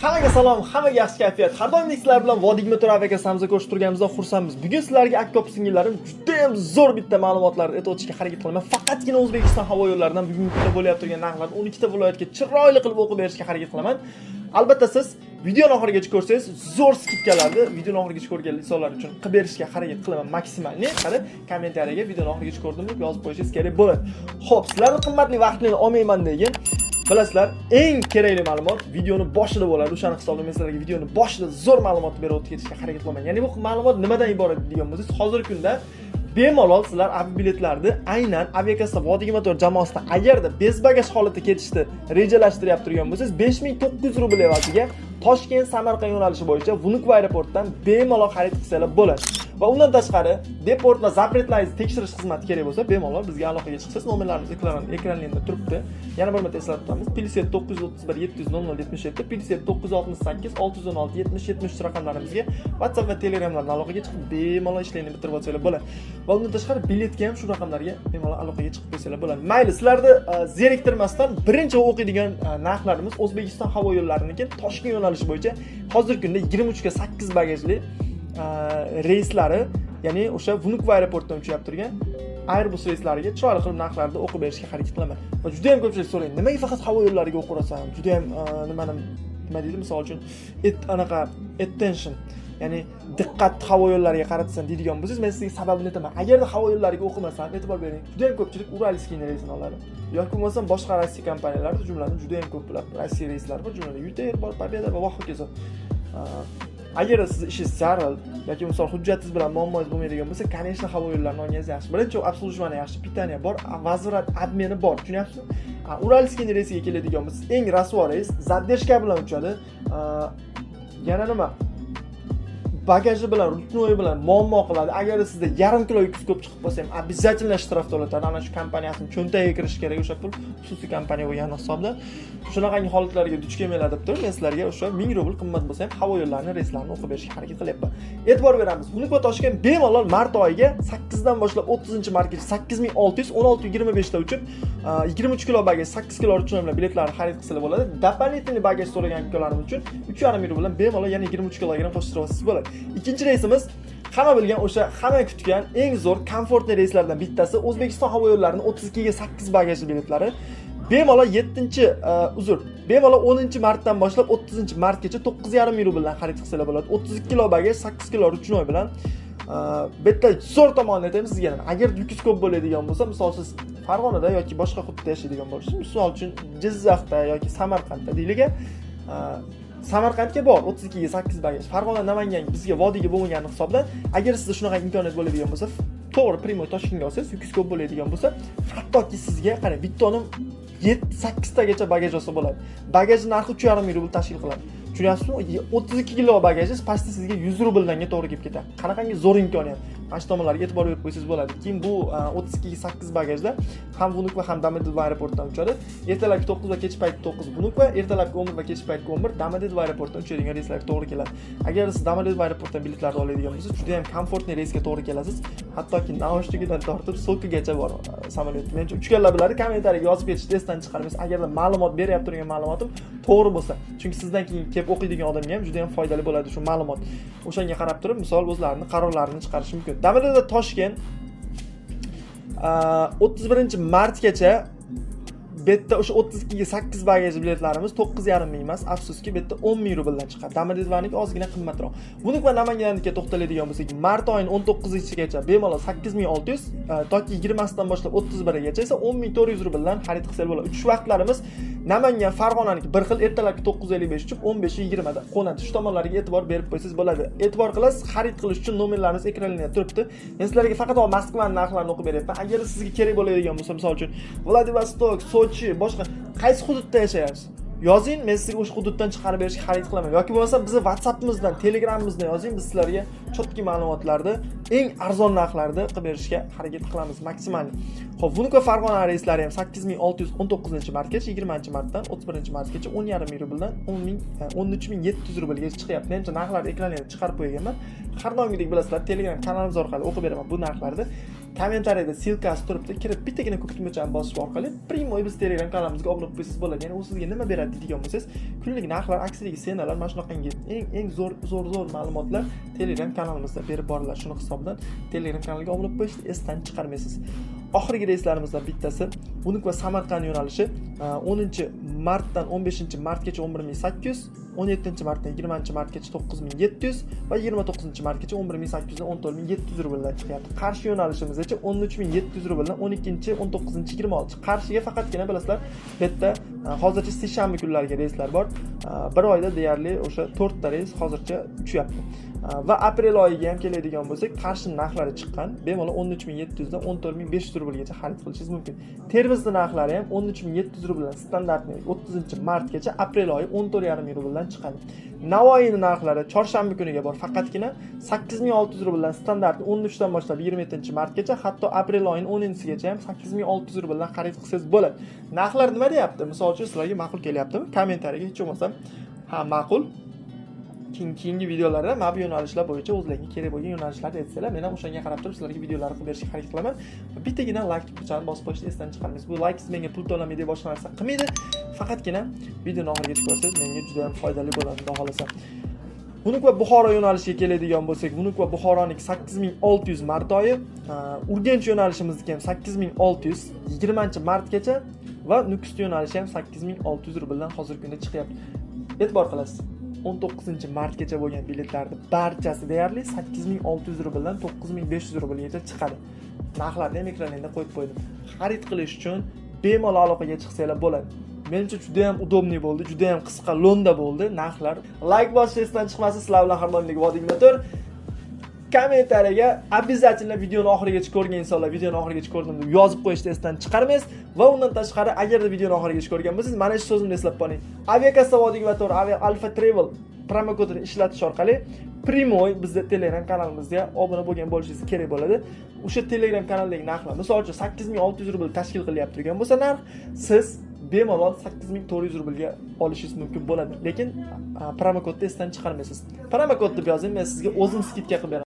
Hammaga salom, hammaga yaxshi kayfiyat. Har doimdek sizlar bilan Vodiyga Motor aviakasamizda ko'rishib turganimizdan xursandmiz. Bugun sizlarga aka singillarim juda ham zo'r bitta ma'lumotlarni aytib o'tishga harakat qilaman. Faqatgina O'zbekiston havo yo'llaridan bugungi kunda bo'layotgan turgan narxlarni 12 ta viloyatga chiroyli qilib o'qib berishga harakat qilaman. Albatta siz videoni oxirigacha ko'rsangiz zo'r skidkalarni videoni oxirigacha ko'rgan insonlar uchun qilib berishga harakat qilaman maksimalni. Qani kommentariyaga videoni oxirigacha ko'rdim deb yozib qo'yishingiz kerak bo'ladi. Xo'p, sizlarning qimmatli vaqtlarini olmayman degan bilasizlar, eng kerakli ma'lumot videoni boshida bo'ladi. O'shani hisoblagan sizlarga videoni boshida zo'r ma'lumot berib o'tib ketishga harakat qilaman. Ya'ni bu ma'lumot nimadan iborat degan bo'lsangiz, hozirgi kunda bemalol sizlar aviabiletlarni aynan Aviakassa Vodiyga Motor jamoasida agarda bezbagaj holatda ketishni rejalashtiryapti turgan bo'lsangiz, 5900 rubl evaziga Toshkent Samarqand yo'nalishi bo'yicha Vnukovo aeroportidan bemalol xarid qilsangiz bo'ladi. Va undan tashqari deport va zapretlaringizni tekshirish xizmati kerak bo'lsa, bemalol bizga aloqaga chiqsangiz, nomerlarimiz ekranlarda turibdi. Yana bir marta eslatib o'tamiz. +7 931 700 0077, +7 968 616 70 73 raqamlarimizga WhatsApp va Telegramdan aloqaga chiqib bemalol ishlarni bitirib olsangiz bo'ladi. Va undan tashqari biletga ham shu raqamlarga bemalol aloqaga chiqib qo'ysangiz bo'ladi. Mayli, sizlarni zeriktirmasdan birinchi o'qiydigan narxlarimiz O'zbekiston havo yo'llariniki Toshkent yo'nalishi bo'yicha hozirgi kunda 23 ga 8 bagajli reyslari, ya'ni o'sha Vnukovo aeroportidan uchib turgan Airbus reyslariga chiroyli qilib narxlarni o'qib berishga harakat qilaman. Va juda ham ko'pchilik so'raydi, nimaga faqat havo yo'llariga o'qirasan? Juda ham nima deydi, misol uchun attention, ya'ni diqqat havo yo'llariga qaratsan deydigan bo'lsangiz, men sizga sababini aytaman. Agarda havo yo'llariga o'qimasam, e'tibor bering, juda ham ko'pchilik Uralskiy reysini oladi. yoki bo'lmasa boshqa Rossiya kompaniyalari, jumladan juda ham ko'plab Rossiya reyslari bor, jumladan Yuter bor, Pobeda va hokazo. Agar siz ishingiz zarur yoki misol hujjatingiz bilan muammongiz bo'lmaydigan bo'lsa, конечно, havo yo'llarini olganingiz yaxshi. Birinchi obslujivani yaxshi, pitaniya bor, vazirат admini bor. Tushunyapsizmi? Uralskiy reysiga keladigan bo'lsa, eng rasvo reys zadержка bilan uchadi. Yana nima? Bagaji bilan, rutnoyi bilan muammo qiladi. Agar sizda yarim kilo yuk ko'p chiqib qolsa ham, обязательно shtraf to'latadi. Ana shu kompaniyasining cho'ntagiga kirish kerak o'sha pul, xususiy kompaniya bo'lgan hisobda. Shunaqangi holatlarga duch kelmaylar deb turib, men sizlarga o'sha 1000 rubl qimmat bo'lsa ham havo yo'llarini reyslarini o'qib berishga harakat qilyapman. E'tibor beramiz. Vnukovo Toshkent bemalol mart oyiga 8 dan boshlab 30-martgacha 8600 16:25 da uchib 23 kilo bagaj, 8 kilo rutnoy bilan biletlarni xarid qilsa bo'ladi. Дополнительный bagaj so'ragan ukalarimiz uchun 3,5 ming rubl bilan bemalol yana 23 kilogramm qo'shtirib olsangiz bo'ladi. Ikkinchi reysimiz hamma bilgan o'sha hamma kutgan eng zo'r komfortli reyslardan bittasi O'zbekiston havo yo'llarining 32 ga 8 bagajli biletlari. Bemalol 10-martdan boshlab 30-martgacha 9,5 ming rubldan xarid qilsalar bo'ladi. 32 kilo bagaj, 8 kilo rutnoy bilan bitta zo'r tomonini aytamiz sizga. Agar yukingiz ko'p bo'ladigan bo'lsa, misol siz Farg'onada yoki boshqa hududda yashaydigan bo'lsangiz, misol uchun Jizzaxda yoki Samarqandda deylik, Samarqandga bor 32 ga 8 bagaj. Farg'ona, Namangan bizga Vodiyga bo'lmagani hisobdan, agar sizda shunaqa imkoniyat bo'ladigan bo'lsa, to'g'ri Primoy Toshkentga olsangiz, yukingiz ko'p bo'ladigan bo'lsa, hattoki sizga qara bittoni 7-8 tagacha bagaj olsa bo'ladi. Bagaj narxi 3,5 ming rubl tashkil qiladi. Tushunyapsizmi? 32 kilo bagajingiz pastda sizga 100 rubldan to'g'ri kelib ketadi. Qanaqangi zo'r imkoniyat. Mana shu tomonlarga e'tibor berib qo'ysangiz bo'ladi. Keyin bu 32 ga 8 bagajda ham Vnukovo ham Domodedovo aeroportidan uchadi. Ertalabki 9 va kechki payt 9 Vnukovo, ertalabki 11 va kechki payt 11 Domodedovo aeroportidan uchadigan reyslarga to'g'ri keladi. Agar siz Domodedovo aeroportidan biletlarni oladigan bo'lsangiz, juda ham komfortli reysga to'g'ri kelasiz. Hattoki Naushnikidan tortib Sokigacha bor samolyot. Menimcha uchganlar biladi, kommentariyaga yozib ketishni esdan chiqarmaysiz. Agarda ma'lumot beryapti turgan ma'lumotim to'g'ri bo'lsa, chunki sizdan keyin kelib o'qiydigan odamga ham juda ham foydali bo'ladi shu ma'lumot. O'shanga qarab turib, misol o'zlarining qarorlarini chiqarishi mumkin. Domodedovo Toshkent 31-martgacha bitta o'sha 32 ga 8 bagaj biletlarimiz 9,5 ming emas, afsuski bitta 10 ming rubldan chiqadi. Domodedovoniki ozgina qimmatroq. Vnukovo Namangannikiga to'xtaladigan bo'lsak, mart oyining 19-gacha bemalol 8600, toki 20-dan boshlab 31gacha esa 10400 rubldan xarid qilsangiz bo'ladi. Uchish vaqtlarimiz Namangan, Farg'onaniki bir xil, ertalabki 9:55 uchib 15:20 da qo'nadi. Shu tomonlarga e'tibor berib qo'ysangiz bo'ladi. E'tibor qilasiz, xarid qilish uchun nomerlarimiz ekranlarda turibdi. Men sizlarga faqat Moskvaning narxlarini o'qib beryapman. Agar sizga kerak bo'ladigan bo'lsa, misol uchun Vladivostok, Sochi, boshqa qaysi hududda yashayapsiz? Yozing, men sizga o'sha hududdan chiqarib berishga xarid qilaman. Yoki bo'lmasa bizni WhatsAppimizdan, Telegramimizdan yozing, biz sizlarga chotki ma'lumotlarni, eng arzon narxlarda qilib berishga harakat qilamiz maksimalni. Xo'p, Vnukovo Farg'ona reyslari ham 8619-martgacha, 20-martdan 31-martgacha 10,5 ming rubldan 13700 rublga chiqyapti. Menimcha narxlarni ekranlarga chiqarib qo'yganman. Har doimgidek bilasizlar, Telegram kanalimizda orqali o'qib beraman bu narxlarni. kommentariyada silkasi turibdi. Kirib bittagina ko'k tugmachani bosish orqali Primoy biz Telegram kanalimizga obuna bo'lsangiz bo'ladi. Ya'ni u sizga nima beradi deydigan bo'lsangiz, kunlik narxlar, aksiyadagi senalar, mana shunaqangi eng zo'r ma'lumotlar Telegram kanalimizda berib boriladi. Shuni hisobidan Telegram kanaliga obuna bo'lishni esdan chiqarmaysiz. Oxirgi reyslarimizdan bittasi Unik va Samarqand yo'nalishi 10-martdan 15-martgacha 11800, 17-martdan 20-martgacha 9700 va 29-martgacha 11800 dan 14700 rubldan chiqyapti. Qarshi yo'nalishimiz esa 13700 rubldan 12-19-26. Qarshiga faqatgina bilasizlar, bu yerda hozircha seshanba kunlariga reyslar bor. Bir oyda deyarli o'sha 4 ta reys hozircha uchyapti. Va aprel oyiga ham keladigan bo'lsak, qarshi narxlari chiqqan. Bemalol 13700 dan 14500 rublgacha xarid qilishingiz mumkin. Termizning narxlari ham 13700 rubldan standartni 30-martgacha, aprel oyi 14500 rubldan chiqadi. Navoiyning narxlari chorshanba kuniga bor, faqatgina 8600 rubldan standartni 13 dan boshlab 27-martgacha, hatto aprel oyining 10-sigacha ham 8600 rubldan xarid qilsangiz bo'ladi. Narxlar nima deyapti? Misol uchun sizlarga ma'qul kelyaptimi? Kommentariyaga hech bo'lmasa ha ma'qul. Keyingi videolarda mana bu yo'nalishlar bo'yicha o'zlariga kerak bo'lgan yo'nalishlarni aytsanglar, men ham o'shanga qarab turib sizlarga videolar qilib berishga harakat qilaman. Bittagina like tugmachani bosib qo'yishni esdan chiqarmaysiz. Bu like menga pul to'lamaydi, boshqa narsa qilmaydi. Faqatgina videoni oxirigacha ko'rsangiz menga juda ham foydali bo'ladi, xudo xolasa. Unik va Buxoro yo'nalishiga keladigan bo'lsak, Unik va Buxoroning 8600 mart oyi, Urganch yo'nalishimizniki ham 8600 20-martgacha va Nukus yo'nalishi ham 8600 rubldan hozirgi kunda chiqyapti. E'tibor qilasiz. 19-martgacha bo'lgan biletlarning barchasi deyarli 8600 rubldan 9500 rublgacha chiqadi. Narxlarni ham ekraningizda qo'yib qo'ydim. Xarid qilish uchun bemalol aloqaga chiqsanglar bo'ladi. Menimcha juda ham udobniy bo'ldi, juda ham qisqa lo'nda bo'ldi narxlar. Like bosishni esdan chiqmasin, sizlar bilan har doimdagi Vodigmotor. Kommentariyaga обязательно videoni oxirigacha ko'rgan insonlar videoni oxirigacha ko'rdim deb yozib qo'yishni esdan chiqarmaysiz va undan tashqari agarda videoni oxirigacha ko'rgan bo'lsangiz, mana shu so'zimni eslab qoling. Aviakassa Vodigmotor, Alfa Travel promo kodini ishlatish orqali Primoy bizda Telegram kanalimizga obuna bo'lgan bo'lishingiz kerak bo'ladi. O'sha Telegram kanaldagi narxlar, misol uchun 8600 rubl tashkil qilyapti turgan bo'lsa narx, siz bemalol 8400 rublga olishingiz mumkin bo'ladi. Lekin promo kodni esdan chiqarmaysiz. Promo kodni yozing, men sizga o'zim skidka qilib beraman.